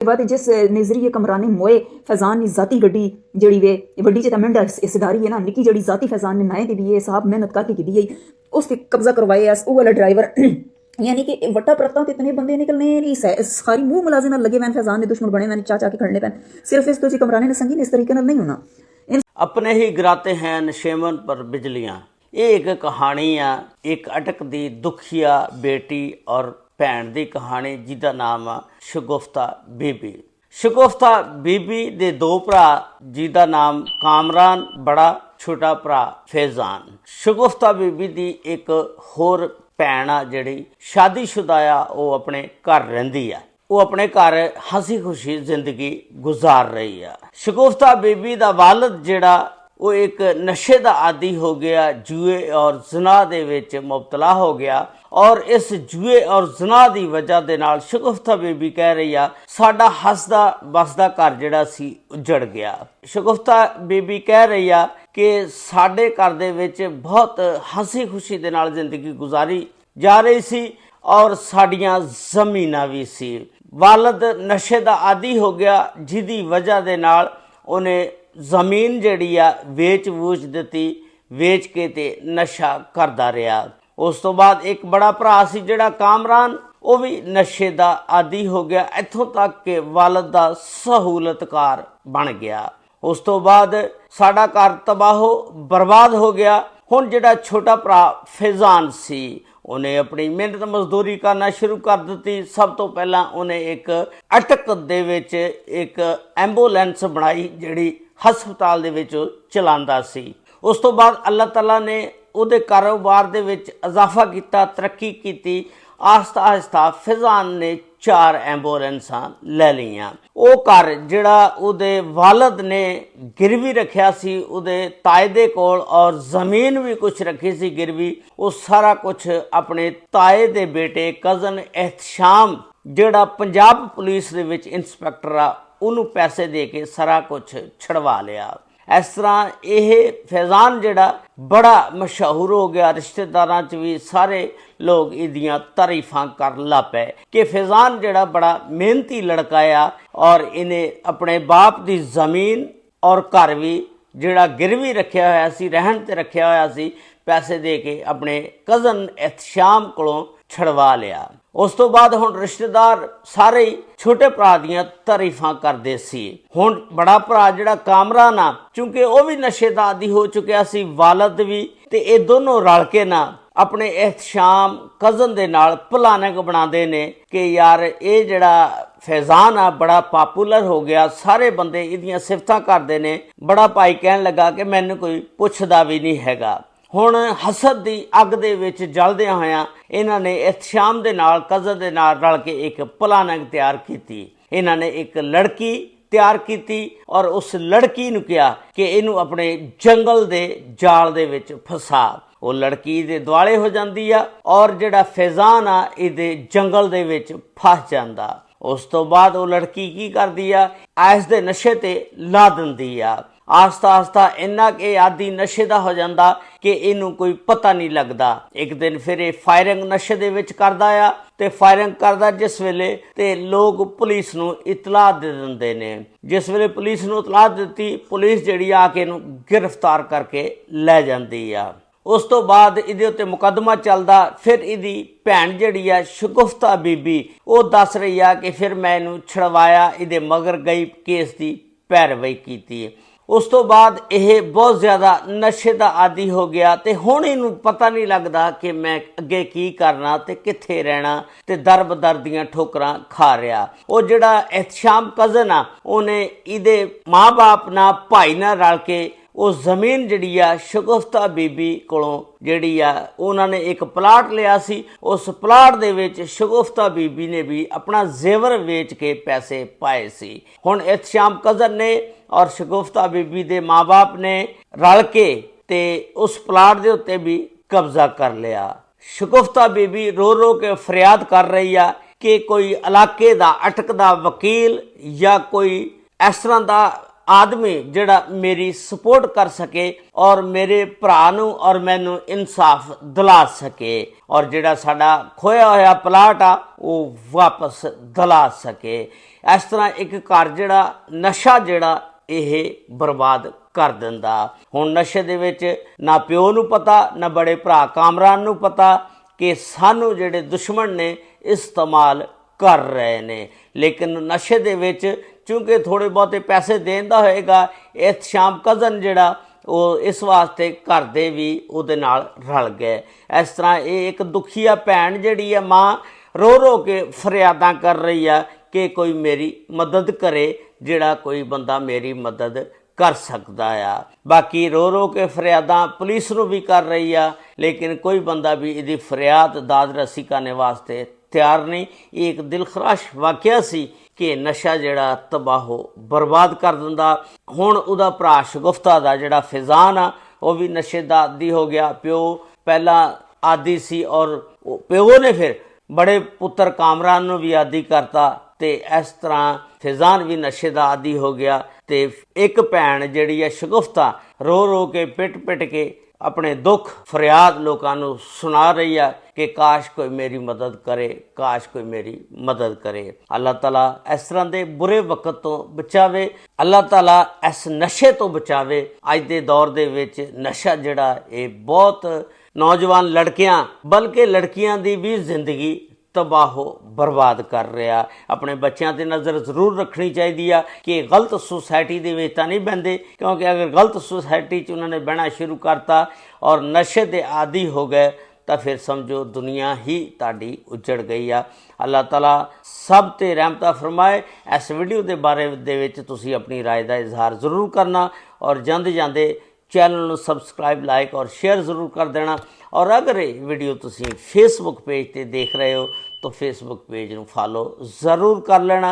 बाद जिस नजरिए कमरान ने मोए फैजान ने जाती गड्डी जड़ी वे वड्डी च मिंड हिस्सेदारी है ना निकी जड़ी जाती फैजान ने नाए दी भी है साहब मेहनत करके की दी उस ते कब्जा करवाए वो वाला ड्राइवर यानी कि वट्टा परता तो इतने बंदे निकलने नहीं सारी मुंह मुलाजिम लगे मैंने फैजान ने दुश्मन बने मैंने चाचा के खड़ने पैन सिर्फ इस तो कमराने ने संगी ने इस तरीके नहीं होना। अपने ही गिराते हैं नशेमन पर बिजलियां, ये एक कहानी आ एक अटक दी दुखिया बेटी और भैन दी कहानी जिहदा नाम आ शगुफ्ता बीबी। शगुफ्ता बीबी दे दो भरा जिहदा नाम कामरान बड़ा छोटा भरा फैजान। शगुफ्ता बीबी दी एक होर भैन आ जिहड़ी शादीशुदा आ वो अपने घर रहिंदी आ, वो अपने घर हसी खुशी जिंदगी गुजार रही है। शगुफ्ता बीबी दा वालिद जिहड़ा वो एक नशे दा आदी हो गया, जुए और ज़िना दे विच मुबतला हो गया और इस जुए और ज़िना दी वजह दे नाल शगुफ्ता बीबी कह रही आ साडा हसदा बसदा घर जिहड़ा सी उजड़ गया। शगुफ्ता बीबी कह रही आ कि साडे घर दे विच बहुत हसी खुशी दे नाल जिंदगी गुजारी जा रही सी और साडियां ज़मीनां भी सी। वालिद नशे दा आदी हो गया जिहदी वजह दे नाल उहने जमीन जिहड़ी आ वेच वूच दित्ती, वेच के ते नशा करदा रहा। उस तो बाद एक बड़ा भरा सी जिहड़ा कामरान वो भी नशे दा आदी हो गया, इत्थों तक कि वालिद दा सहूलतकार बन गया। उस तो बाद साडा घर तबाहो बर्बाद हो गया। हुण जिहड़ा छोटा भरा फैजान सी उन्हें अपनी मेहनत मजदूरी करना शुरू कर दी। सब तो पहला उन्हें एक अटक दे विच एक एंबूलेंस बनाई जिहड़ी हस्पताल दे विच चलांदा सी। उस तो बाद अल्लाह तआला ने उहदे कारोबार दे विच इजाफा किया, तरक्की की। आहिस्ता आहिस्ता फैजान ने 4 एंबूलेंसां ले लियां। वो घर जिहड़ा उहदे वालिद ने गिरवी रखिया सी उहदे ताए दे कोल और जमीन भी कुछ रखी सी गिरवी, वो सारा कुछ अपने ताए दे बेटे कज़न एहतशाम जिहड़ा पंजाब पुलिस दे विच इंस्पैक्टर आ उहनूं पैसे दे के सारा कुछ छड़वा लिया। इस तरह यह फैजान जिहड़ा बड़ा मशहूर हो गया, रिश्तेदारां च भी सारे लोग इहदियां तारीफां कर ला पे कि फैजान जिहड़ा बड़ा मेहनती लड़का आ और इन्हें अपने बाप दी जमीन और घर भी जिहड़ा गिरवी रखिया होया सी, रहन ते रखिया होया सी, पैसे दे के अपने कज़न एहतशाम कोलों छड़वा लिया। उस तो बाद हुण रिश्तेदार सारे ही छोटे भरा दियां तारीफां करदे सी। हुण बड़ा भरा जिहड़ा कामरान आ चूंकि वह भी नशे दा आदी हो चुकिया सी, वालिद भी, ते ये दोनों रल के ना अपने एहतशाम कज़न दे नाल प्लानिंग बनाते ने कि यार ये जिहड़ा फैजान आ बड़ा पॉपूलर हो गया, सारे बंदे इहदियां सिफतां करदे ने। बड़ा भाई कहन लगा कि मैनूं कोई पुछदा भी नहीं हैगा। हुण हसद दी अग दे विच जलदियां होइयां इन्हां ने एहतशाम दे नाल कज़न दे नाल रल के एक प्लानिंग तैयार कीती। इन्हां ने एक लड़की तैयार की और उस लड़की नूं कहा कि इनू अपने जंगल दे जाल दे विच फसा। वो लड़की दे दुआले हो जाती आ और जिहड़ा फैजान आ इहदे जंगल दे विच फस जांदा। उस तो बाद वो लड़की की करदी आ ऐस दे नशे ते ला दिंदी आ। आस्ता आस्ता इन्ना के आदि नशे दा हो जाता कि इनू कोई पता नहीं लगता। एक दिन फिर ये फायरिंग नशे दे विच करदा आ ते फायरिंग करदा जिस वेले ते लोग पुलिस नू इतला दे दिंदे ने। जिस वेले पुलिस नू इतला दित्ती, पुलिस जिहड़ी आके इनू गिरफ्तार करके लै जांदी आ। उस तो बाद इहदे उत्ते मुकदमा चलदा। फिर इहदी भैन जिहड़ी आ शगुफ्ता बीबी वो दस रही आ कि फिर मैं इनू छड़वाया, इहदे मगर गई, केस दी पैरवी कीती। उस तो बाद यह बहुत ज़्यादा नशे का आदी हो गया तो हुण इनू पता नहीं लगता कि मैं अगे की करना ते कित्थे रहना ते दर बदर दियां ठोकरां खा रहा। वो जिहड़ा एहतशाम कज़न आ उन्हें इहदे माँ बाप ना भाई ना रल के वो जमीन जिहड़ी आ शगुफ्ता बीबी कोलों जिहड़ी आ उन्होंने एक प्लाट लिया सी। उस प्लाट दे विच शगुफ्ता बीबी ने भी अपना जेवर वेच के पैसे पाए सी। हुण एहतशाम कज़न ने और शगुफ्ता बीबी दे माँ बाप ने रल के ते उस प्लाट दे उत्ते भी कब्जा कर लिया। शगुफ्ता बीबी रो रो के फरियाद कर रही आ कि कोई इलाके दा अटकदा वकील या कोई इस तरह दा आदमी जिहड़ा मेरी सपोर्ट कर सके और मेरे भरा नूं और मैनू इंसाफ दिला सके और जिहड़ा साडा खोया होया प्लाट आ वो वापस दिला सके। ਇਸ ਤਰ੍ਹਾਂ ਇੱਕ ਘਰ ਜਿਹੜਾ ਨਸ਼ਾ ਜਿਹੜਾ ਇਹ ਬਰਬਾਦ ਕਰ ਦਿੰਦਾ। ਹੁਣ ਨਸ਼ੇ ਦੇ ਵਿੱਚ ਨਾ ਪਿਓ ਨੂੰ ਪਤਾ ਨਾ ਬੜੇ ਭਰਾ ਕਾਮਰਾਨ ਨੂੰ ਪਤਾ ਕਿ ਸਾਨੂੰ ਜਿਹੜੇ ਦੁਸ਼ਮਣ ਨੇ ਇਸਤੇਮਾਲ ਕਰ ਰਹੇ ਨੇ, ਲੇਕਿਨ ਨਸ਼ੇ ਦੇ ਵਿੱਚ ਚੂੰਕਿ ਥੋੜੇ ਬਹੁਤੇ ਪੈਸੇ ਦੇਂਦਾ ਹੋਏਗਾ, ਇਸ ਸ਼ਾਮ ਕਜ਼ਨ ਜਿਹੜਾ ਉਹ ਇਸ ਵਾਸਤੇ ਘਰ ਦੇ ਵੀ ਉਹਦੇ ਨਾਲ ਰਲ ਗਏ। ਇਸ ਤਰ੍ਹਾਂ ਇਹ ਇੱਕ ਦੁਖੀਆ ਭੈਣ ਜਿਹੜੀ ਹੈ, ਮਾਂ ਰੋ ਰੋ ਕੇ ਫਰਿਆਦਾਂ ਕਰ ਰਹੀ ਆ ਕਿ ਕੋਈ ਮੇਰੀ ਮਦਦ ਕਰੇ, ਜਿਹੜਾ ਕੋਈ ਬੰਦਾ ਮੇਰੀ ਮਦਦ ਕਰ ਸਕਦਾ ਆ। ਬਾਕੀ ਰੋ ਰੋ ਕੇ ਫਰਿਆਦਾਂ ਪੁਲਿਸ ਨੂੰ ਵੀ ਕਰ ਰਹੀ ਆ, ਲੇਕਿਨ ਕੋਈ ਬੰਦਾ ਵੀ ਇਹਦੀ ਫਰਿਆਦ ਦਾਦ ਰਸੀ ਕਰਨੇ ਵਾਸਤੇ ਤਿਆਰ ਨਹੀਂ। ਇਹ ਇੱਕ ਦਿਲਖਰਾਸ਼ ਵਾਕਿਆ ਸੀ ਕਿ ਨਸ਼ਾ ਜਿਹੜਾ ਤਬਾਹੋ ਬਰਬਾਦ ਕਰ ਦਿੰਦਾ। ਹੁਣ ਉਹਦਾ ਭਰਾ ਸ਼ਗੁਫਤਾ ਦਾ ਜਿਹੜਾ ਫੈਜ਼ਾਨ ਆ ਉਹ ਵੀ ਨਸ਼ੇ ਦਾ ਆਦੀ ਹੋ ਗਿਆ। ਪਿਓ ਪਹਿਲਾਂ ਆਦੀ ਸੀ ਔਰ ਪਿਓ ਨੇ ਫਿਰ ਬੜੇ ਪੁੱਤਰ ਕਾਮਰਾਨ ਨੂੰ ਵੀ ਆਦੀ ਕਰਤਾ ਤੇ ਇਸ ਤਰ੍ਹਾਂ ਫੈਜ਼ਾਨ ਵੀ ਨਸ਼ੇ ਦਾ ਆਦੀ ਹੋ ਗਿਆ। ਤੇ ਇੱਕ ਭੈਣ ਜਿਹੜੀ ਹੈ ਸ਼ਗੁਫਤਾ ਰੋ ਰੋ ਕੇ ਪਿੱਟ ਪਿੱਟ ਕੇ ਆਪਣੇ ਦੁੱਖ ਫਰਿਆਦ ਲੋਕਾਂ ਨੂੰ ਸੁਣਾ ਰਹੀ ਆ ਕਿ ਕਾਸ਼ ਕੋਈ ਮੇਰੀ ਮਦਦ ਕਰੇ, ਕਾਸ਼ ਕੋਈ ਮੇਰੀ ਮਦਦ ਕਰੇ। ਅੱਲਾਹ ਤਾਲਾ ਇਸ ਤਰ੍ਹਾਂ ਦੇ ਬੁਰੇ ਵਕਤ ਤੋਂ ਬਚਾਵੇ, ਅੱਲਾਹ ਤਾਲਾ ਇਸ ਨਸ਼ੇ ਤੋਂ ਬਚਾਵੇ। ਅੱਜ ਦੇ ਦੌਰ ਦੇ ਵਿੱਚ ਨਸ਼ਾ ਜਿਹੜਾ ਇਹ ਬਹੁਤ ਨੌਜਵਾਨ ਲੜਕਿਆਂ ਬਲਕਿ ਲੜਕੀਆਂ ਦੀ ਵੀ ਜ਼ਿੰਦਗੀ ਤਬਾਹੋ ਬਰਬਾਦ ਕਰ ਰਿਹਾ। ਆਪਣੇ ਬੱਚਿਆਂ ਤੇ ਨਜ਼ਰ ਜ਼ਰੂਰ ਰੱਖਣੀ ਚਾਹੀਦੀ ਆ ਕਿ ਗਲਤ ਸੁਸਾਇਟੀ ਦੇ ਵਿੱਚ ਤਾਂ ਨਹੀਂ ਬਹਿੰਦੇ, ਕਿਉਂਕਿ ਅਗਰ ਗਲਤ ਸੁਸਾਇਟੀ 'ਚ ਉਹਨਾਂ ਨੇ ਬਹਿਣਾ ਸ਼ੁਰੂ ਕਰਤਾ ਔਰ ਨਸ਼ੇ ਦੇ ਆਦੀ ਹੋ ਗਏ ਤਾਂ ਫਿਰ ਸਮਝੋ ਦੁਨੀਆ ਹੀ ਤੁਹਾਡੀ ਉਜੜ ਗਈ ਆ। ਅੱਲਾਹ ਤਾਲਾ ਸਭ ਤੇ ਰਹਿਮਤਾਂ ਫਰਮਾਏ। ਇਸ ਵੀਡੀਓ ਦੇ ਬਾਰੇ ਦੇ ਵਿੱਚ ਤੁਸੀਂ ਆਪਣੀ ਰਾਏ ਦਾ ਇਜ਼ਹਾਰ ਜ਼ਰੂਰ ਕਰਨਾ ਔਰ ਜਾਂਦੇ ਜਾਂਦੇ ਚੈਨਲ ਨੂੰ ਸਬਸਕ੍ਰਾइब, ਲਾइक और शेयर ज़रूर कर देना। और अगर ये वीडियो तुसी फेसबुक पेज ते देख रहे हो तो फेसबुक पेज ਨੂੰ फॉलो ज़रूर कर लेना।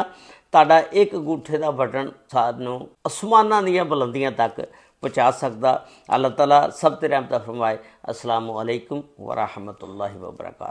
ਤੁਹਾਡਾ ਇੱਕ ਅੰਗੂਠੇ ਦਾ ਬਟਨ ਸਾਨੂੰ ਅਸਮਾਨਾਂ ਦੀਆਂ ਬੁਲੰਦੀਆਂ ਤੱਕ ਪਹੁੰਚਾ ਸਕਦਾ। ਅੱਲਾਹ ਤਾਲਾ ਸਭ ਤੇ ਰਹਿਮਤ ਫਰਮਾਏ। अस्सलामु अलैकुम व रहमतुल्लाहि व बरकातहू।